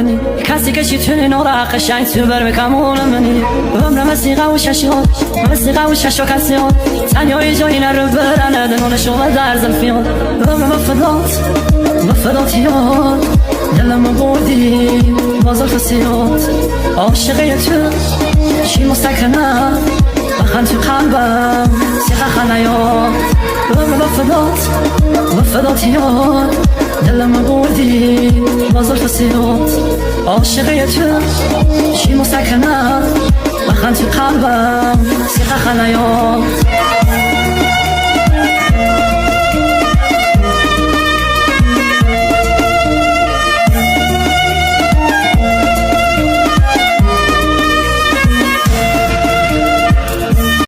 مني کسی که چیتونه نورا قشنگ سوبر بکمون منی عمر مسیقه و ششیات مسیقه و ششو کسیات تنیای جایی نرو برنه دنون شما در زلفیات عمر مفدات یاد دلم بودی بازل فسیات عاشقه تو شی مستکنه بخن تو قلبم سیخه خنیات عمر مفدات یاد دلم بودی بازل فسیات عاشقه تو شی مستکنه بخن تو قلبم سیخه خنیات